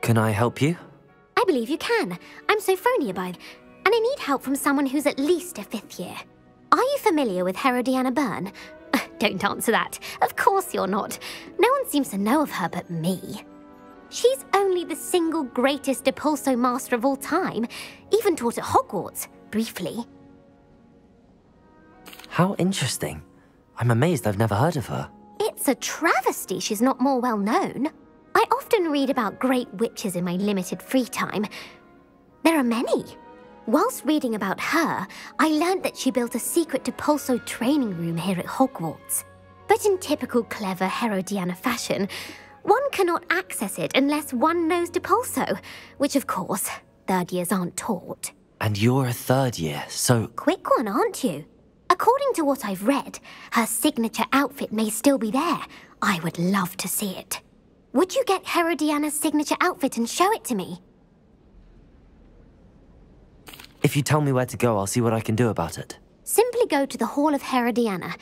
Can I help you? I believe you can. I'm Sophronia and I need help from someone who's at least a 5th year. Are you familiar with Herodiana Byrne? Don't answer that. Of course you're not. No one seems to know of her but me. She's only the single greatest Depulso master of all time, even taught at Hogwarts, briefly. How interesting. I'm amazed I've never heard of her. It's a travesty she's not more well known. I often read about great witches in my limited free time. There are many. Whilst reading about her, I learned that she built a secret Depulso training room here at Hogwarts. But in typical clever Herodiana fashion, one cannot access it unless one knows Depulso, which of course, 3rd years aren't taught. And you're a 3rd year, so... Quick one, aren't you? According to what I've read, her signature outfit may still be there. I would love to see it. Would you get Herodiana's signature outfit and show it to me? If you tell me where to go, I'll see what I can do about it. Simply go to the Hall of Herodiana.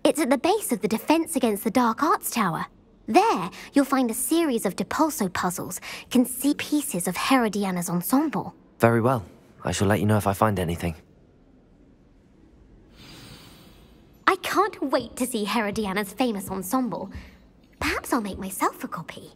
It's at the base of the Defense Against the Dark Arts Tower. There, you'll find a series of Depulso puzzles, can see pieces of Herodiana's ensemble. Very well. I shall let you know if I find anything. I can't wait to see Herodiana's famous ensemble. Perhaps I'll make myself a copy.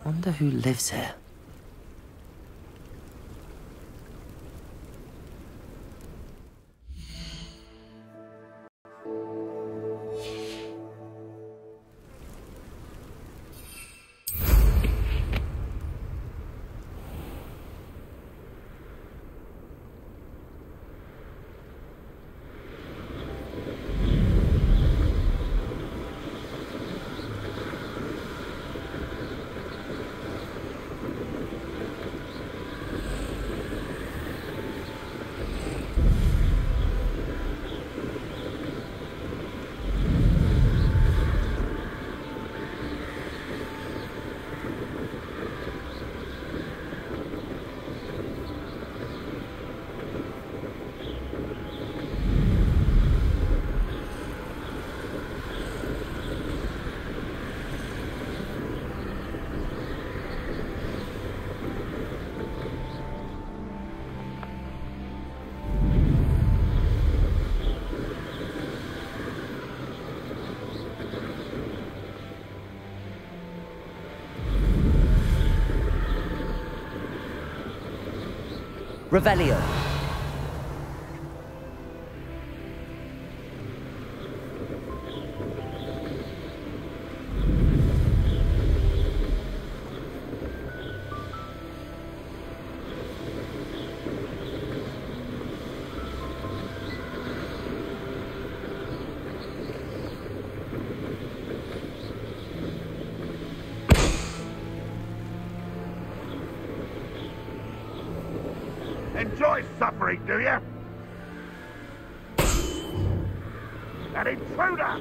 Wonder who lives here. Revelio. Enjoy suffering, do you? An intruder!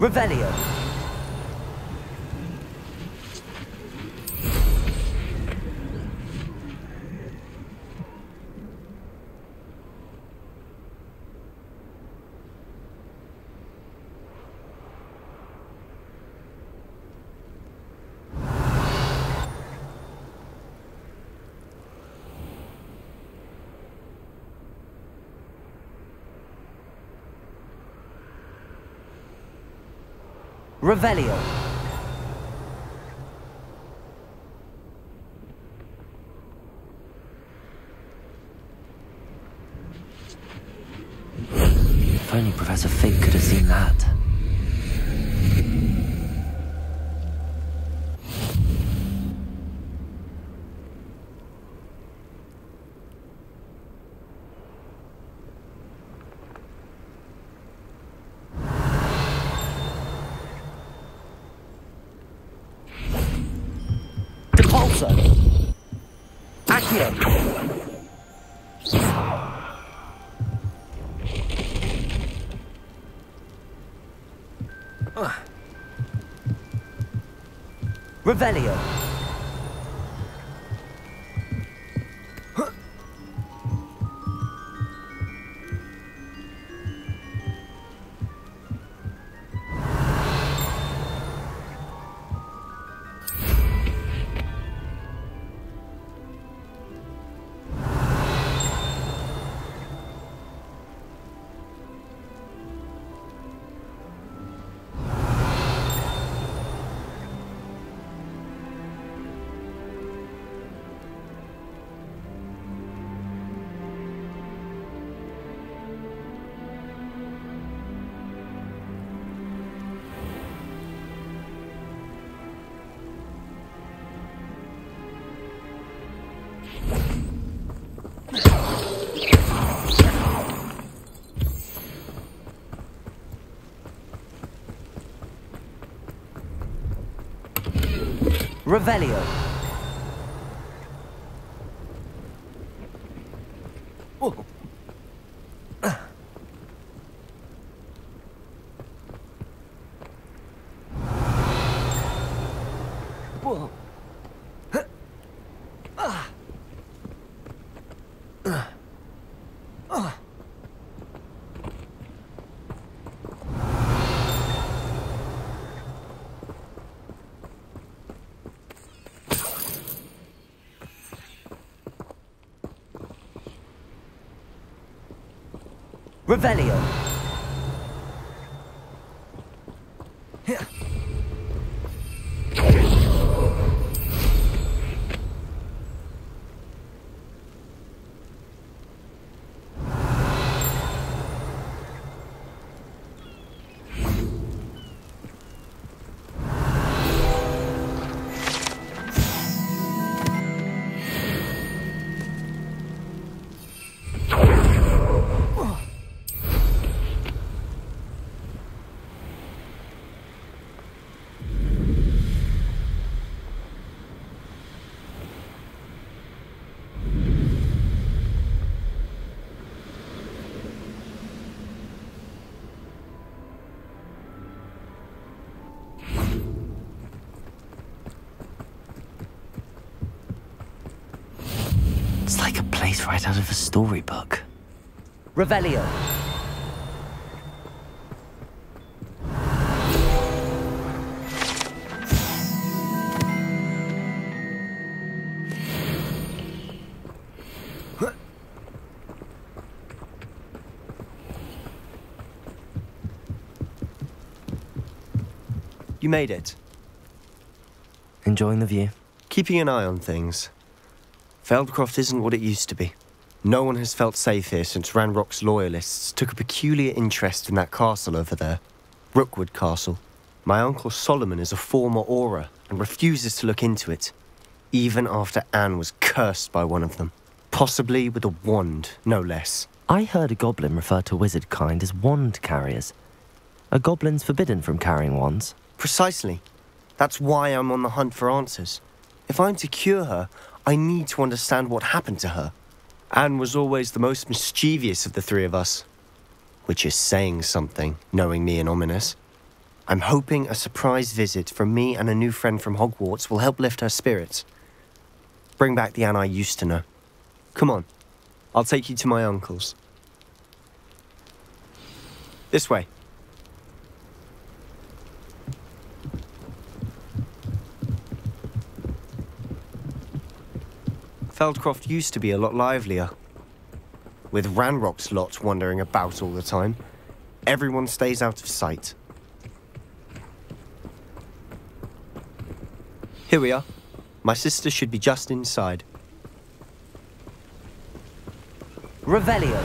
Revelio. Revelio. If only Professor Fig could have seen that. Accio! Revelio! Revelio. Oh. Whoa. Revelio. Here. It's like a place right out of a storybook. Revelio. You made it. Enjoying the view? Keeping an eye on things. Feldcroft isn't what it used to be. No one has felt safe here since Ranrock's loyalists took a peculiar interest in that castle over there. Rookwood Castle. My uncle Solomon is a former Auror and refuses to look into it, even after Anne was cursed by one of them. Possibly with a wand, no less. I heard a goblin refer to wizard kind as wand carriers. Are goblins forbidden from carrying wands? Precisely. That's why I'm on the hunt for answers. If I'm to cure her, I need to understand what happened to her. Anne was always the most mischievous of the three of us. Which is saying something, knowing me and Ominous. I'm hoping a surprise visit from me and a new friend from Hogwarts will help lift her spirits. Bring back the Anne I used to know. Come on, I'll take you to my uncle's. This way. Feldcroft used to be a lot livelier. With Ranrock's lot wandering about all the time, everyone stays out of sight. Here we are. My sister should be just inside. Revelio.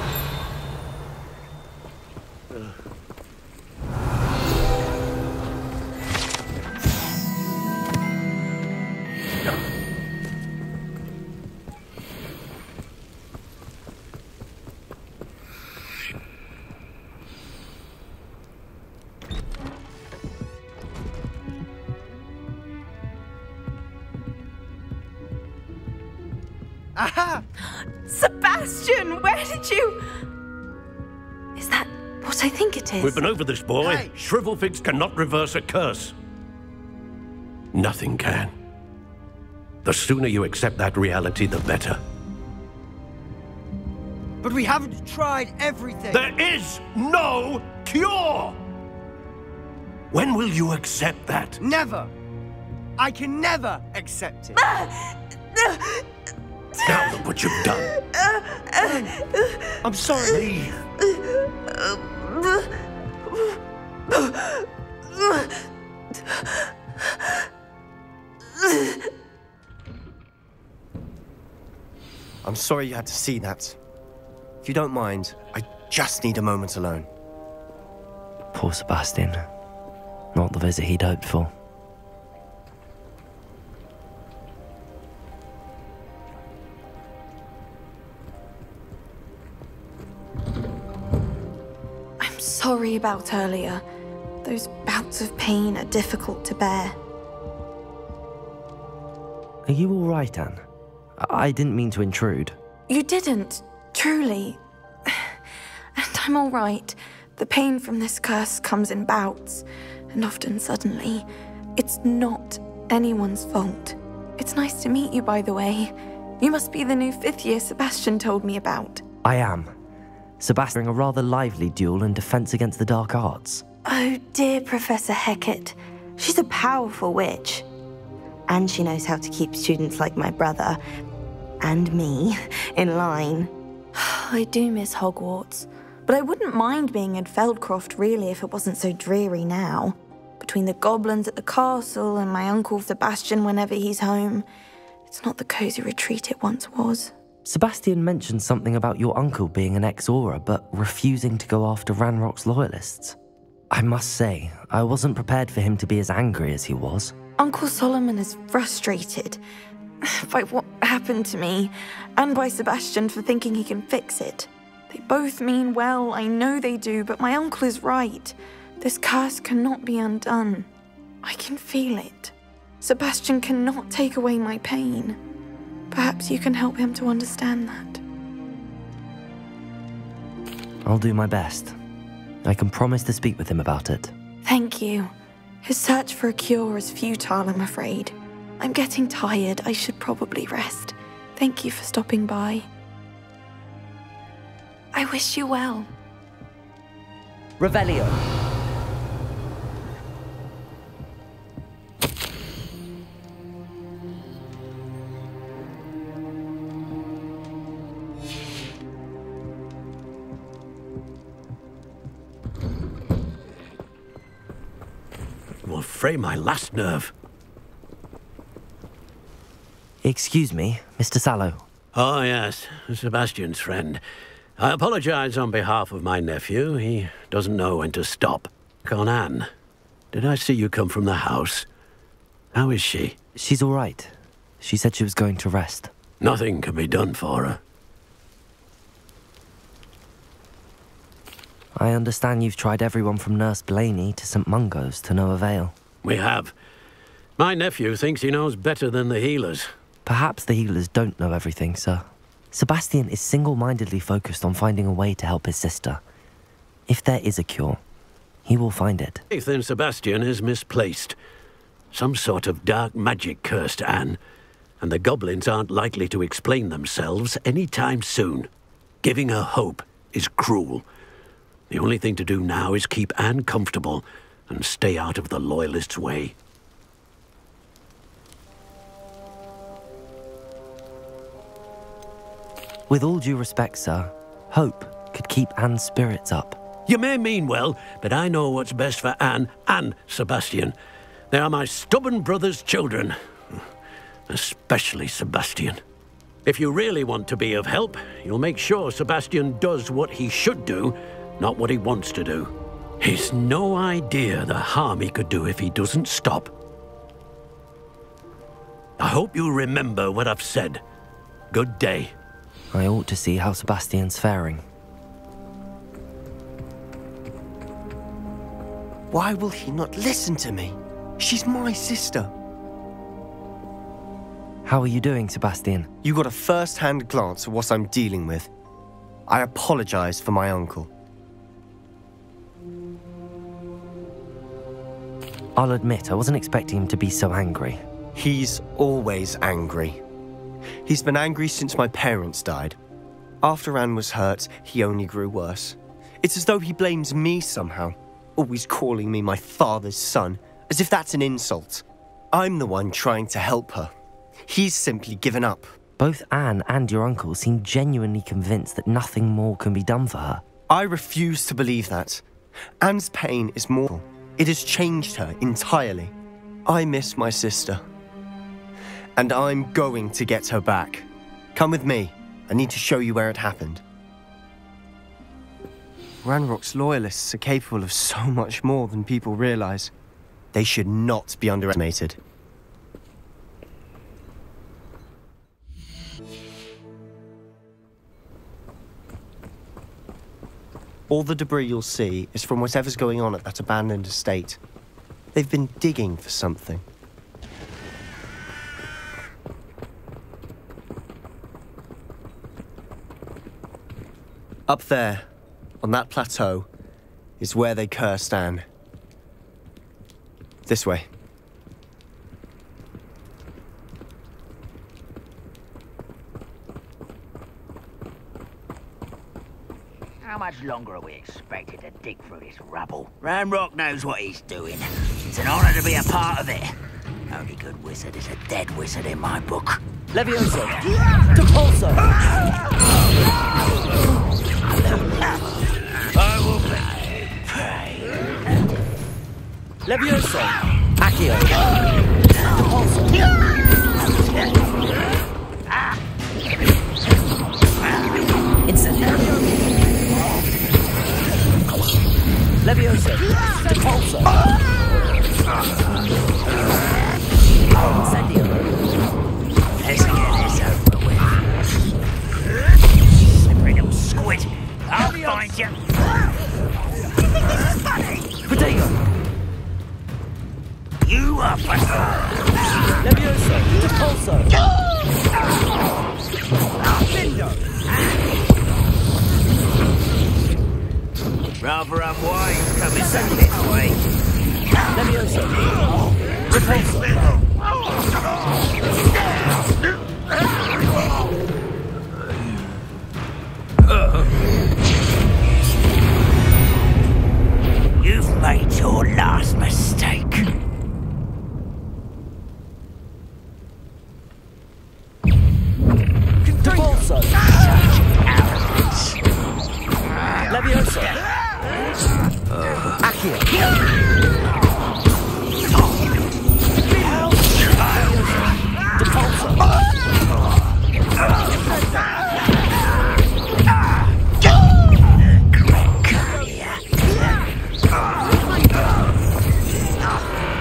Aha! Sebastian, where did you... Is that what I think it is? We've been over this, boy. Hey. Shrivelfigs cannot reverse a curse. Nothing can. The sooner you accept that reality, the better. But we haven't tried everything. There is no cure! When will you accept that? Never. I can never accept it. Now look what you've done. I'm sorry. Leave. I'm sorry you had to see that. If you don't mind, I just need a moment alone. Poor Sebastian. Not the visit he'd hoped for. I'm sorry about earlier. Those bouts of pain are difficult to bear. Are you all right, Anne? I didn't mean to intrude. You didn't, truly. And I'm all right. The pain from this curse comes in bouts, and often suddenly. It's not anyone's fault. It's nice to meet you, by the way. You must be the new 5th year Sebastian told me about. I am. Sebastian, a rather lively duel in defense against the dark arts. Oh, dear Professor Hecat. She's a powerful witch. And she knows how to keep students like my brother, and me, in line. I do miss Hogwarts, but I wouldn't mind being in Feldcroft, really, if it wasn't so dreary now. Between the goblins at the castle and my uncle Sebastian whenever he's home, it's not the cozy retreat it once was. Sebastian mentioned something about your uncle being an ex-Auror, but refusing to go after Ranrock's loyalists. I must say, I wasn't prepared for him to be as angry as he was. Uncle Solomon is frustrated by what happened to me, and by Sebastian for thinking he can fix it. They both mean well, I know they do, but my uncle is right. This curse cannot be undone. I can feel it. Sebastian cannot take away my pain. Perhaps you can help him to understand that. I'll do my best. I can promise to speak with him about it. Thank you. His search for a cure is futile, I'm afraid. I'm getting tired. I should probably rest. Thank you for stopping by. I wish you well. Revelio. fray my last nerve. Excuse me, Mr. Sallow. Oh, yes, Sebastian's friend. I apologize on behalf of my nephew. He doesn't know when to stop. Anne, did I see you come from the house? How is she? She's all right. She said she was going to rest. Nothing can be done for her. I understand you've tried everyone from Nurse Blaney to St. Mungo's to no avail. We have. My nephew thinks he knows better than the healers. Perhaps the healers don't know everything, sir. Sebastian is single-mindedly focused on finding a way to help his sister. If there is a cure, he will find it. Faith in Sebastian is misplaced. Some sort of dark magic cursed Anne, and the goblins aren't likely to explain themselves any time soon. Giving her hope is cruel. The only thing to do now is keep Anne comfortable and stay out of the Loyalists' way. With all due respect, sir, hope could keep Anne's spirits up. You may mean well, but I know what's best for Anne and Sebastian. They are my stubborn brother's children. Especially Sebastian. If you really want to be of help, you'll make sure Sebastian does what he should do, not what he wants to do. He's no idea the harm he could do if he doesn't stop. I hope you remember what I've said. Good day. I ought to see how Sebastian's faring. Why will he not listen to me? She's my sister. How are you doing, Sebastian? You got a first-hand glance at what I'm dealing with. I apologize for my uncle. I'll admit, I wasn't expecting him to be so angry. He's always angry. He's been angry since my parents died. After Anne was hurt, he only grew worse. It's as though he blames me somehow, always calling me my father's son, as if that's an insult. I'm the one trying to help her. He's simply given up. Both Anne and your uncle seem genuinely convinced that nothing more can be done for her. I refuse to believe that. Anne's pain is mortal. It has changed her entirely. I miss my sister. And I'm going to get her back. Come with me. I need to show you where it happened. Ranrock's Loyalists are capable of so much more than people realize. They should not be underestimated. All the debris you'll see is from whatever's going on at that abandoned estate. They've been digging for something. Up there, on that plateau, is where they cursed Anne. This way. How much longer are we expected to dig through this rubble? Ranrock knows what he's doing. It's an honor to be a part of it. Only good wizard is a dead wizard in my book. Levioso! Depulso! I will pray. Levioso! Accio! Depulso! Incendio! Levioso! Depulso! Incendio! Let's get this over with. Slippery little squid. I'll find you. You think this is funny? Protego! You are funny. Levioso! Depulso! Lindo! Rather unwise coming this way. Levioso! Repulso! You've made your last mistake. Depulso! Such arrogance. Levioso! Accio!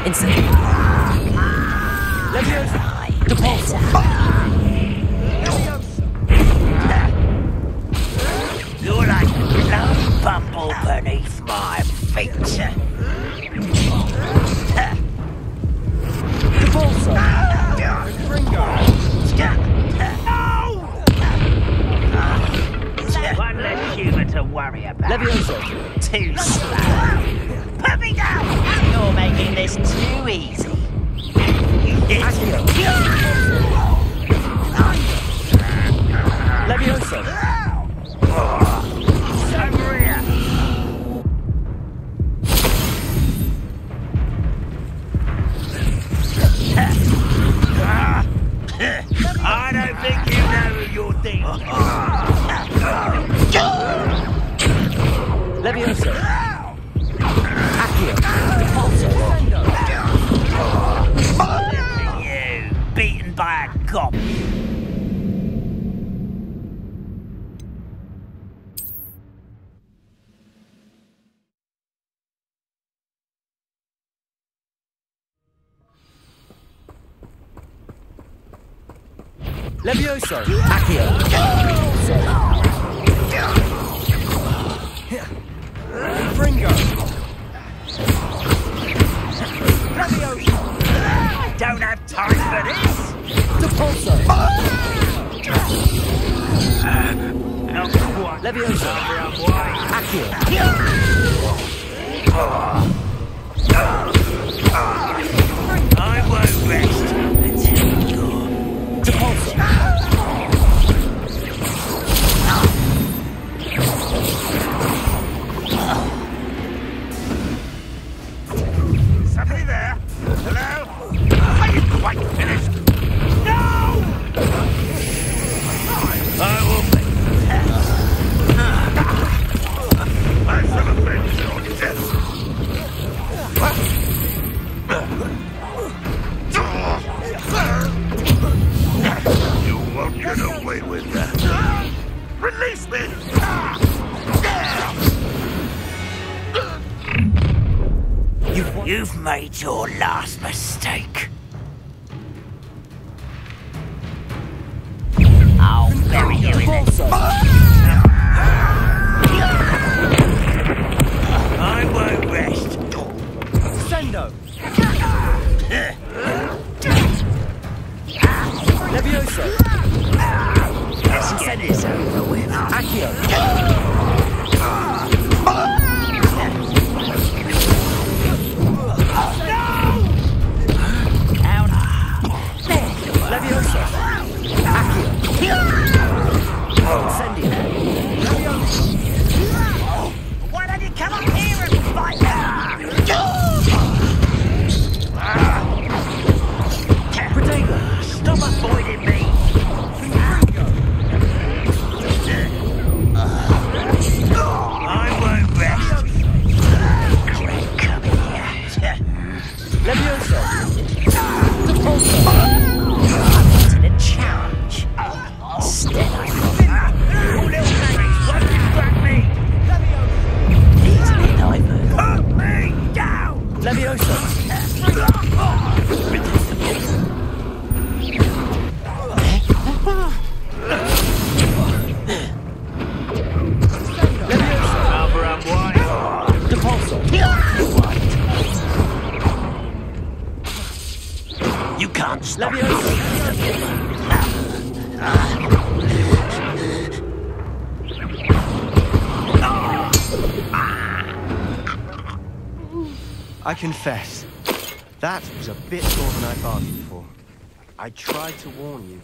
Instant. Leviosa. Depulso. You're like a love bumble beneath my feet. Depulso. One less human to worry about. Leviosa. Too slow. Put me down! You're making this too easy. Leviosa. Sangria. I don't think you know who you're dealing with. Leviosa. Accio. You, beaten by a goblin. Levioso. Accio. Fringo. Levioso. I don't have time for this. Depulso. Not quite. Levioso. Accio. I won't rest until you're Depulso. Somebody there? Hello? Are you quite finished? No! I will be. I shall avenge your death. You won't get away with that. Release me! You've made your last mistake. I'll bury you in it. I won't rest. Sendo. Levioso. Let's get this over with. Accio. Leviosa. Accio. Incendio. Why don't you come up here and fight? Protego. Stop avoiding me. I won't rest. Dread coming here. Leviosa. Depulso. To the challenge. Instead, I got little Harry's won't distract me. Easily diverted. Put me down. Leviosa. Cover up wide. Depulso. You can't stop me. Leviosa. I confess, that was a bit more than I bargained for. I tried to warn you.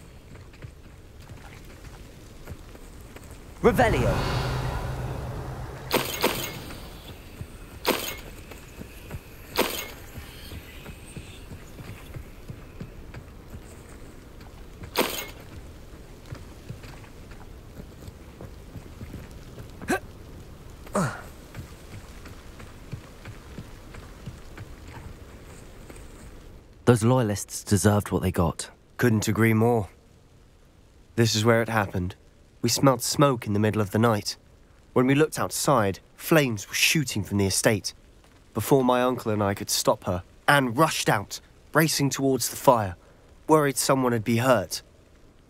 Revelio. Those loyalists deserved what they got. Couldn't agree more. This is where it happened. We smelled smoke in the middle of the night. When we looked outside, flames were shooting from the estate. Before my uncle and I could stop her, Anne rushed out, racing towards the fire, worried someone had been hurt.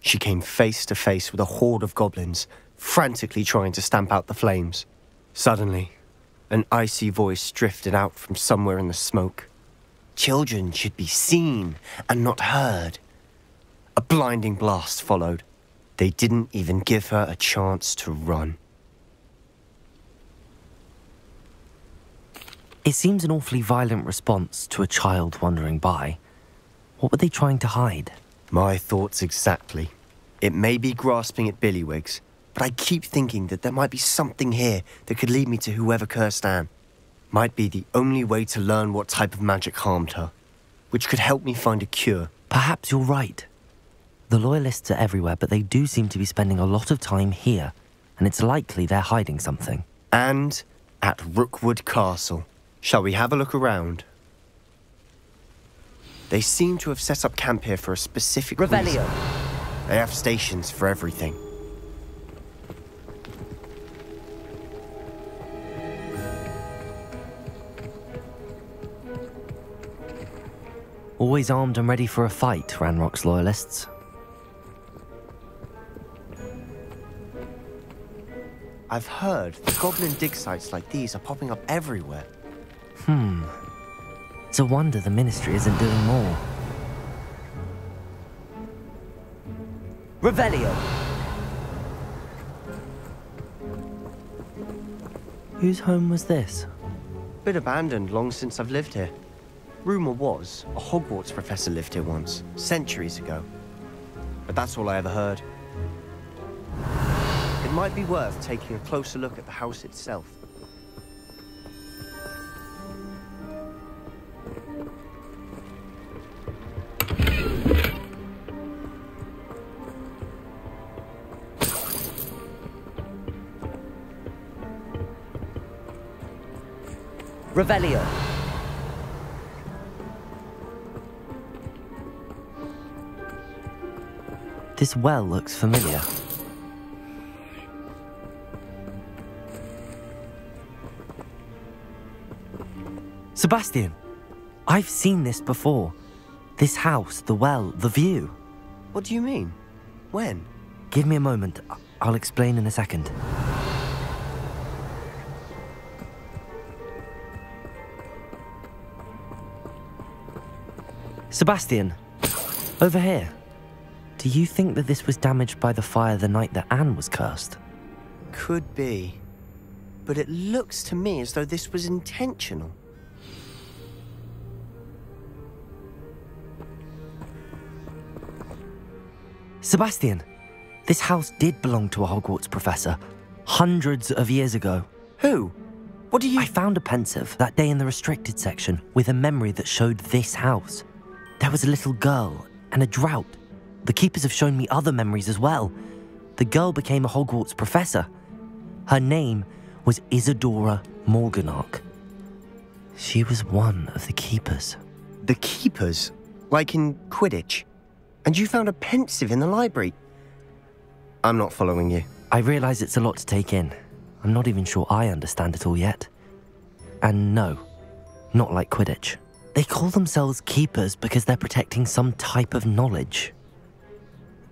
She came face to face with a horde of goblins, frantically trying to stamp out the flames. Suddenly, an icy voice drifted out from somewhere in the smoke. Children should be seen and not heard. A blinding blast followed. They didn't even give her a chance to run. It seems an awfully violent response to a child wandering by. What were they trying to hide? My thoughts exactly. It may be grasping at Billywigs, but I keep thinking that there might be something here that could lead me to whoever cursed Anne. Might be the only way to learn what type of magic harmed her, which could help me find a cure. Perhaps you're right. The Loyalists are everywhere, but they do seem to be spending a lot of time here, and it's likely they're hiding something. And at Rookwood Castle. Shall we have a look around? They seem to have set up camp here for a specific reason. They have stations for everything. Always armed and ready for a fight, Ranrock's Loyalists. I've heard that goblin dig sites like these are popping up everywhere. It's a wonder the Ministry isn't doing more. Revelio! Whose home was this? Been abandoned long since I've lived here. Rumour was, a Hogwarts professor lived here once, centuries ago. But that's all I ever heard. It might be worth taking a closer look at the house itself. Revelio. This well looks familiar. Sebastian! I've seen this before. This house, the well, the view. What do you mean? When? Give me a moment. I'll explain in a second. Sebastian, over here. Do you think that this was damaged by the fire the night that Anne was cursed? Could be. But it looks to me as though this was intentional. Sebastian, this house did belong to a Hogwarts professor, hundreds of years ago. Who? What do you— I found a pensive that day in the restricted section with a memory that showed this house. There was a little girl and a drought. The keepers have shown me other memories as well. The girl became a Hogwarts professor. Her name was Isadora Morganach. She was one of the keepers. The keepers? Like in Quidditch? And you found a pensive in the library? I'm not following you. I realise it's a lot to take in. I'm not even sure I understand it all yet. And no, not like Quidditch. They call themselves keepers because they're protecting some type of knowledge.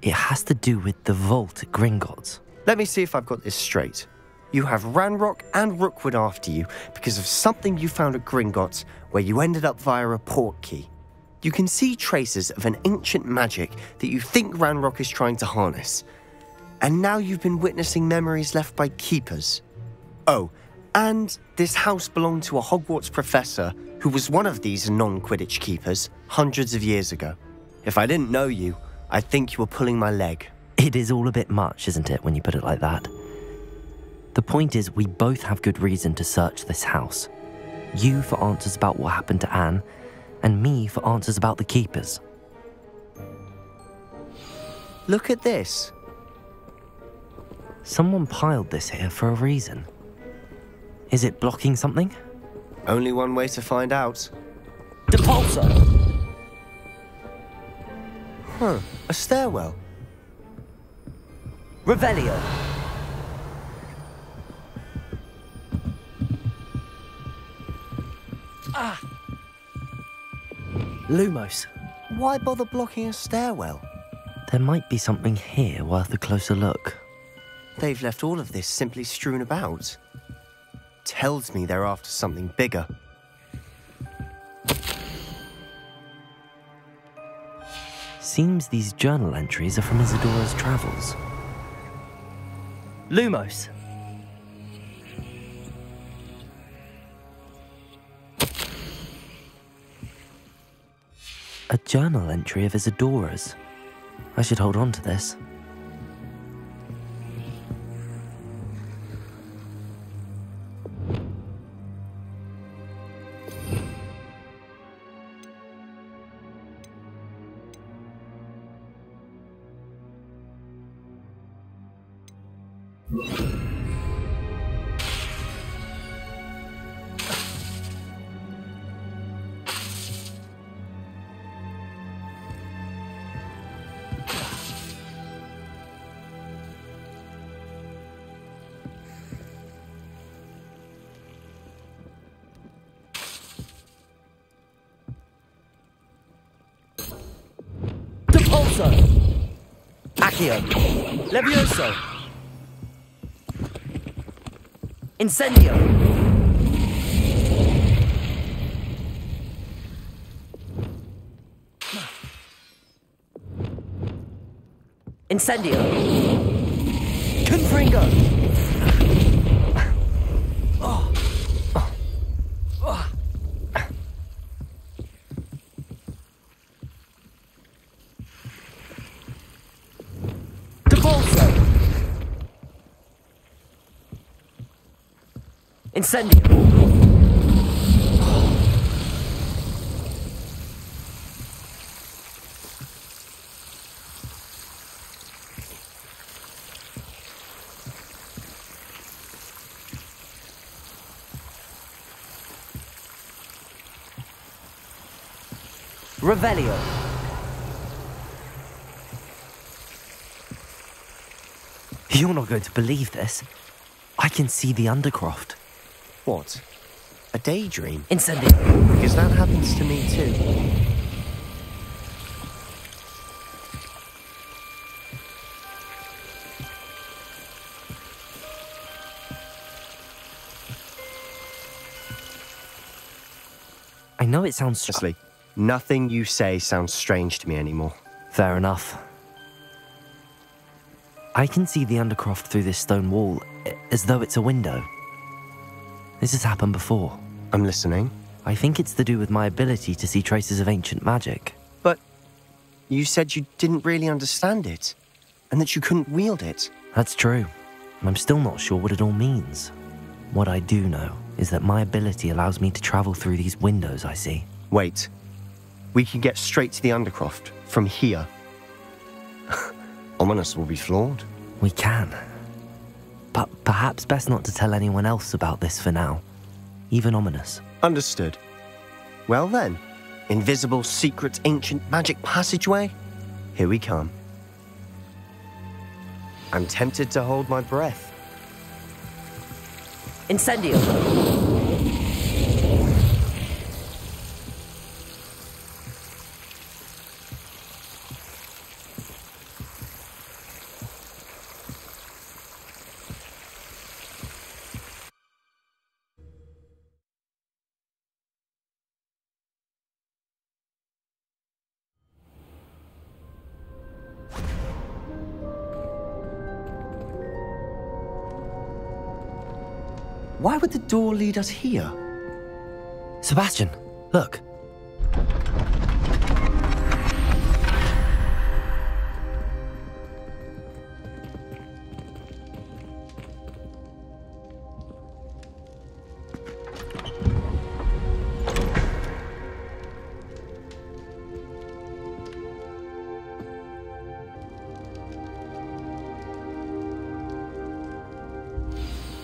It has to do with the vault at Gringotts. Let me see if I've got this straight. You have Ranrock and Rookwood after you because of something you found at Gringotts where you ended up via a port key. You can see traces of an ancient magic that you think Ranrock is trying to harness. And now you've been witnessing memories left by keepers. Oh, and this house belonged to a Hogwarts professor who was one of these non-Quidditch keepers hundreds of years ago. If I didn't know you, I'd think you were pulling my leg. It is all a bit much, isn't it, when you put it like that? The point is, we both have good reason to search this house. You for answers about what happened to Anne, and me for answers about the keepers. Look at this. Someone piled this here for a reason. Is it blocking something? Only one way to find out. Depulsor! Huh, a stairwell. Revelio. Lumos. Why bother blocking a stairwell? There might be something here worth a closer look. They've left all of this simply strewn about. Tells me they're after something bigger. Seems these journal entries are from Isadora's travels. Lumos. A journal entry of Isadora's. I should hold on to this. Depulso. Accio. Levioso. Incendio. Incendio. Confringo. Depulso. Incendio. Revelio. You're not going to believe this. I can see the Undercroft. What? A daydream? Incendio. Because that happens to me too. I know it sounds Honestly, nothing you say sounds strange to me anymore. Fair enough. I can see the Undercroft through this stone wall, as though it's a window. This has happened before. I'm listening. I think it's to do with my ability to see traces of ancient magic. But you said you didn't really understand it, and that you couldn't wield it. That's true. And I'm still not sure what it all means. What I do know is that my ability allows me to travel through these windows I see. Wait. We can get straight to the Undercroft from here. Ominous will be flawed. We can. But perhaps best not to tell anyone else about this for now. Even Ominous. Understood. Well then, invisible, secret, ancient magic passageway? Here we come. I'm tempted to hold my breath. Incendio. Why would the door lead us here? Sebastian, look.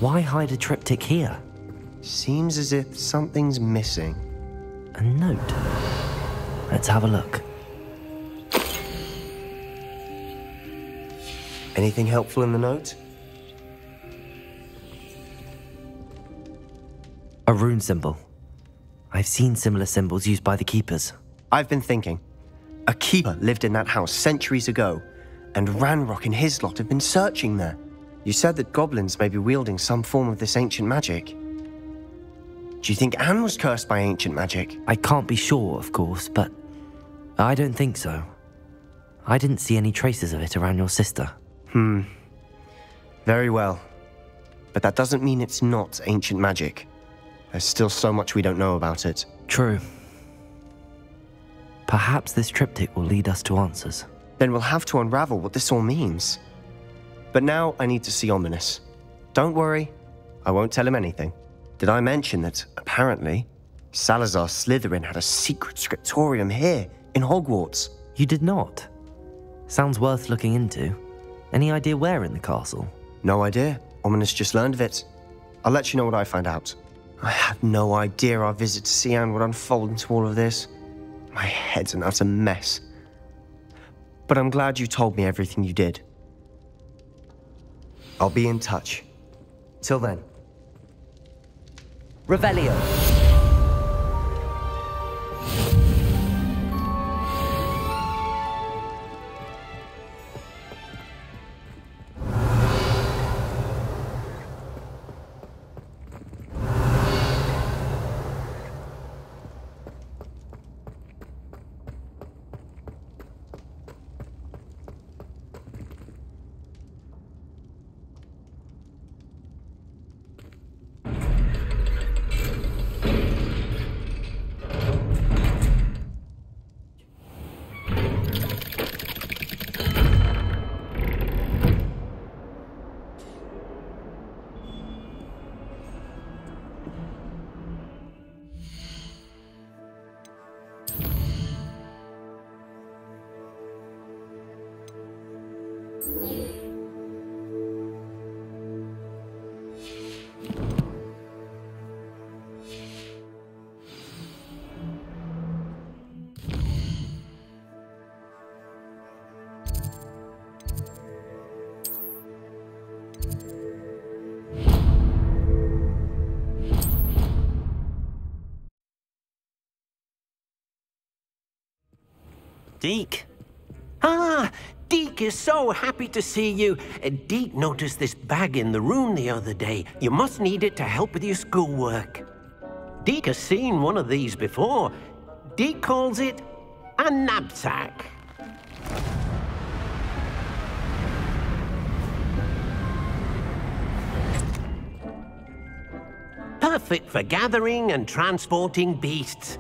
Why hide a triptych here? Seems as if something's missing. A note. Let's have a look. Anything helpful in the note? A rune symbol. I've seen similar symbols used by the Keepers. I've been thinking. A keeper lived in that house centuries ago, and Ranrock and his lot have been searching there. You said that goblins may be wielding some form of this ancient magic. Do you think Anne was cursed by ancient magic? I can't be sure, of course, but I don't think so. I didn't see any traces of it around your sister. Very well. But that doesn't mean it's not ancient magic. There's still so much we don't know about it. True. Perhaps this triptych will lead us to answers. Then we'll have to unravel what this all means. But now I need to see Ominous. Don't worry, I won't tell him anything. Did I mention that, apparently, Salazar Slytherin had a secret scriptorium here, in Hogwarts? You did not? Sounds worth looking into. Any idea where in the castle? No idea. Ominous just learned of it. I'll let you know what I find out. I had no idea our visit to Cian would unfold into all of this. My head's an utter mess. But I'm glad you told me everything you did. I'll be in touch. Till then. Revelio. Deke. Ah, Deke is so happy to see you. Deke noticed this bag in the room the other day. You must need it to help with your schoolwork. Deke has seen one of these before. Deke calls it a Nab-Sack. Perfect for gathering and transporting beasts.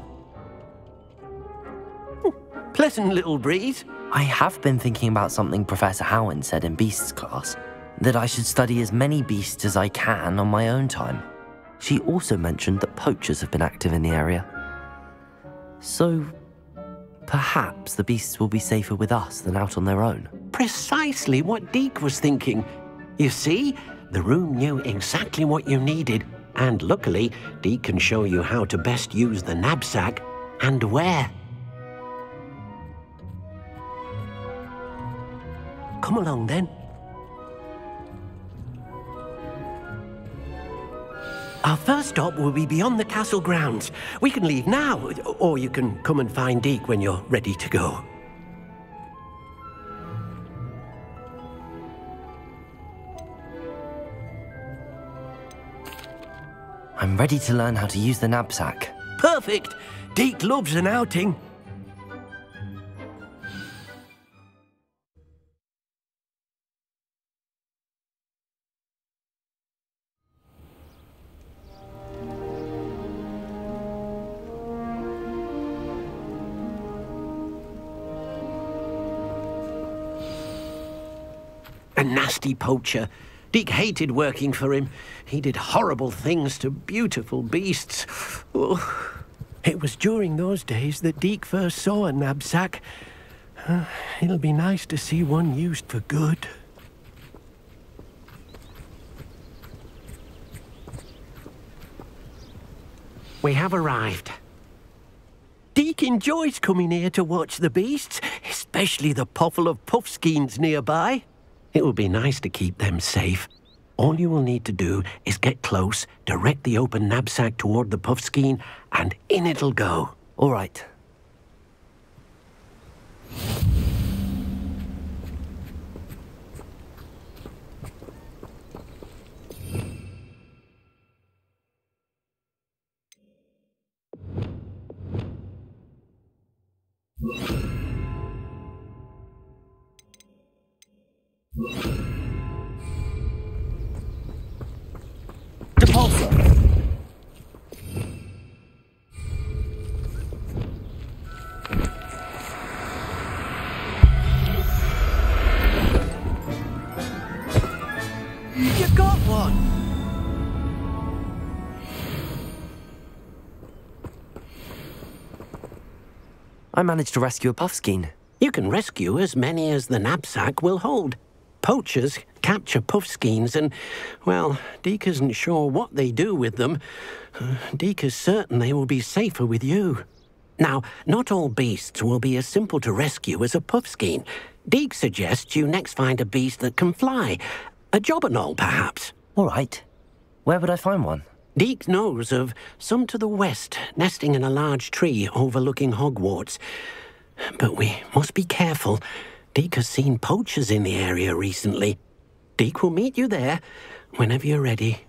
Pleasant little breeze. I have been thinking about something Professor Howard said in Beasts class, that I should study as many beasts as I can on my own time. She also mentioned that poachers have been active in the area. So, perhaps the beasts will be safer with us than out on their own. Precisely what Deke was thinking. You see, the room knew exactly what you needed, and luckily, Deke can show you how to best use the Nab-Sack and where. Come along, then. Our first stop will be beyond the castle grounds. We can leave now, or you can come and find Deke when you're ready to go. I'm ready to learn how to use the Nab-Sack. Perfect! Deke loves an outing. A nasty poacher. Deke hated working for him. He did horrible things to beautiful beasts. Oh. It was during those days that Deke first saw a Nab-Sack. It'll be nice to see one used for good. We have arrived. Deke enjoys coming here to watch the beasts, especially the potful of puffskeins nearby. It will be nice to keep them safe. All you will need to do is get close, direct the open Nab-Sack toward the puffskein, and in it'll go. All right. I managed to rescue a puffskein. You can rescue as many as the Nab-Sack will hold. Poachers capture puffskeins and, well, Deke isn't sure what they do with them. Deke is certain they will be safer with you. Now, not all beasts will be as simple to rescue as a puffskein. Deke suggests you next find a beast that can fly. A jobberknoll, perhaps. All right. Where would I find one? Deke knows of some to the west, nesting in a large tree overlooking Hogwarts. But we must be careful. Deke has seen poachers in the area recently. Deke will meet you there whenever you're ready.